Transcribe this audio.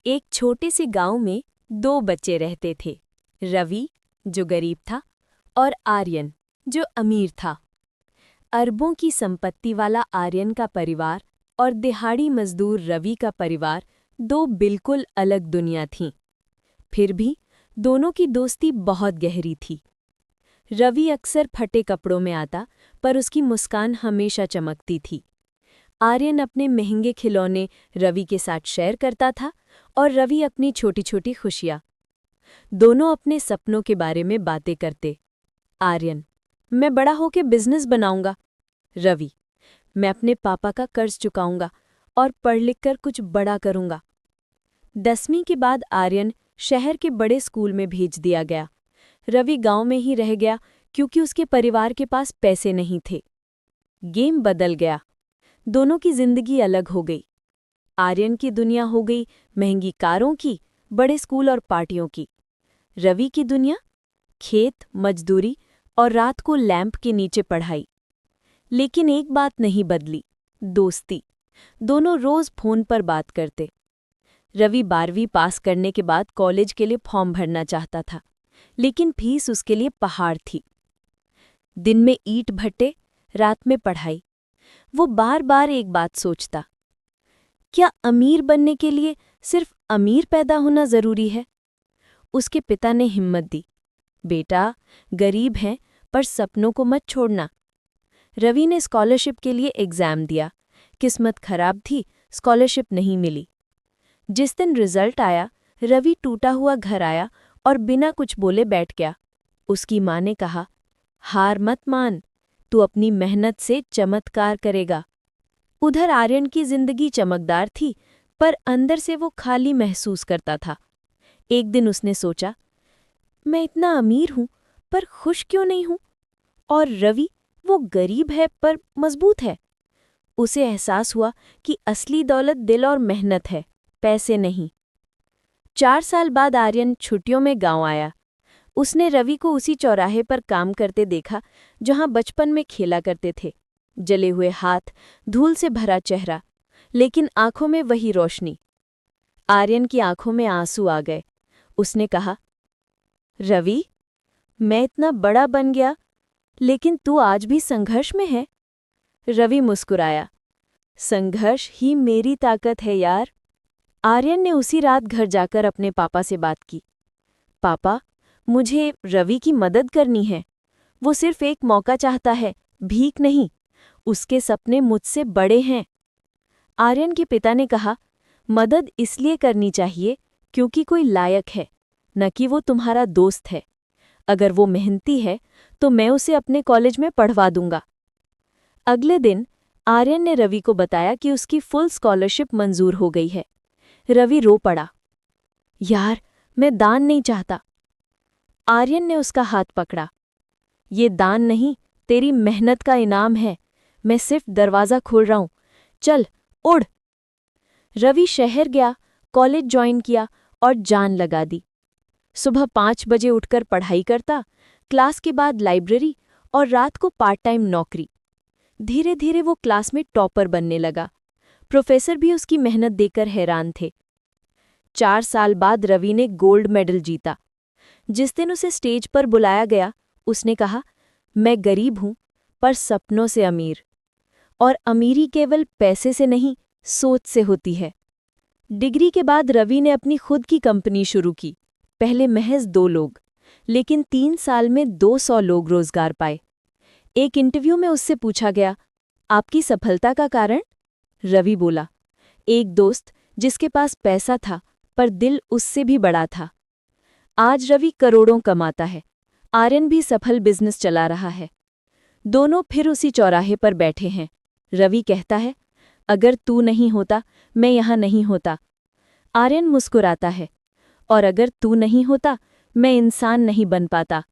एक छोटे से गांव में दो बच्चे रहते थे। रवि, जो गरीब था, और आर्यन, जो अमीर था। अरबों की संपत्ति वाला आर्यन का परिवार और दिहाड़ी मजदूर रवि का परिवार दो बिल्कुल अलग दुनिया थीं। फिर भी दोनों की दोस्ती बहुत गहरी थी। रवि अक्सर फटे कपड़ों में आता, पर उसकी मुस्कान हमेशा चमकती थी। आर्यन अपने महंगे खिलौने रवि के साथ शेयर करता था और रवि अपनी छोटी छोटी खुशियाँ। दोनों अपने सपनों के बारे में बातें करते। आर्यन: मैं बड़ा होकर बिजनेस बनाऊंगा। रवि: मैं अपने पापा का कर्ज चुकाऊंगा और पढ़ लिख कर कुछ बड़ा करूंगा। 10वीं के बाद आर्यन शहर के बड़े स्कूल में भेज दिया गया। रवि गांव में ही रह गया क्योंकि उसके परिवार के पास पैसे नहीं थे। गेम बदल गया। दोनों की जिंदगी अलग हो गई। आर्यन की दुनिया हो गई महंगी कारों की, बड़े स्कूल और पार्टियों की। रवि की दुनिया खेत, मजदूरी और रात को लैंप के नीचे पढ़ाई। लेकिन एक बात नहीं बदली: दोस्ती। दोनों रोज फोन पर बात करते। रवि 12वीं पास करने के बाद कॉलेज के लिए फॉर्म भरना चाहता था, लेकिन फीस उसके लिए पहाड़ थी। दिन में ईंट भट्टे, रात में पढ़ाई। वो बार बार एक बात सोचता: क्या अमीर बनने के लिए सिर्फ अमीर पैदा होना जरूरी है? उसके पिता ने हिम्मत दी: बेटा, गरीब हैं पर सपनों को मत छोड़ना। रवि ने स्कॉलरशिप के लिए एग्जाम दिया। किस्मत खराब थी, स्कॉलरशिप नहीं मिली। जिस दिन रिजल्ट आया, रवि टूटा हुआ घर आया और बिना कुछ बोले बैठ गया। उसकी माँ ने कहा: हार मत मान, तू अपनी मेहनत से चमत्कार करेगा। उधर आर्यन की जिंदगी चमकदार थी, पर अंदर से वो खाली महसूस करता था। एक दिन उसने सोचा, मैं इतना अमीर हूं पर खुश क्यों नहीं हूं? और रवि, वो गरीब है पर मजबूत है। उसे एहसास हुआ कि असली दौलत दिल और मेहनत है, पैसे नहीं। 4 साल बाद आर्यन छुट्टियों में गांव आया। उसने रवि को उसी चौराहे पर काम करते देखा जहां बचपन में खेला करते थे। जले हुए हाथ, धूल से भरा चेहरा, लेकिन आंखों में वही रोशनी। आर्यन की आंखों में आंसू आ गए। उसने कहा, रवि, मैं इतना बड़ा बन गया, लेकिन तू आज भी संघर्ष में है। रवि मुस्कुराया, संघर्ष ही मेरी ताकत है यार। आर्यन ने उसी रात घर जाकर अपने पापा से बात की। पापा, मुझे रवि की मदद करनी है। वो सिर्फ एक मौका चाहता है, भीख नहीं। उसके सपने मुझसे बड़े हैं। आर्यन के पिता ने कहा, मदद इसलिए करनी चाहिए क्योंकि कोई लायक है, न कि वो तुम्हारा दोस्त है। अगर वो मेहनती है तो मैं उसे अपने कॉलेज में पढ़वा दूंगा। अगले दिन आर्यन ने रवि को बताया कि उसकी फुल स्कॉलरशिप मंजूर हो गई है। रवि रो पड़ा, यार, मैं दान नहीं चाहता। आर्यन ने उसका हाथ पकड़ा, ये दान नहीं, तेरी मेहनत का इनाम है। मैं सिर्फ दरवाज़ा खोल रहा हूं, चल उड़। रवि शहर गया, कॉलेज ज्वाइन किया और जान लगा दी। सुबह 5 बजे उठकर पढ़ाई करता, क्लास के बाद लाइब्रेरी और रात को पार्ट टाइम नौकरी। धीरे धीरे वो क्लास में टॉपर बनने लगा। प्रोफेसर भी उसकी मेहनत देखकर हैरान थे। 4 साल बाद रवि ने गोल्ड मेडल जीता। जिस दिन उसे स्टेज पर बुलाया गया, उसने कहा, मैं गरीब हूं पर सपनों से अमीर। और अमीरी केवल पैसे से नहीं, सोच से होती है। डिग्री के बाद रवि ने अपनी खुद की कंपनी शुरू की। पहले महज 2 लोग, लेकिन 3 साल में 200 लोग रोजगार पाए। एक इंटरव्यू में उससे पूछा गया, आपकी सफलता का कारण? रवि बोला, एक दोस्त जिसके पास पैसा था पर दिल उससे भी बड़ा था। आज रवि करोड़ों कमाता है। आर्यन भी सफल बिजनेस चला रहा है। दोनों फिर उसी चौराहे पर बैठे हैं। रवि कहता है, अगर तू नहीं होता, मैं यहाँ नहीं होता। आर्यन मुस्कुराता है, और अगर तू नहीं होता, मैं इंसान नहीं बन पाता।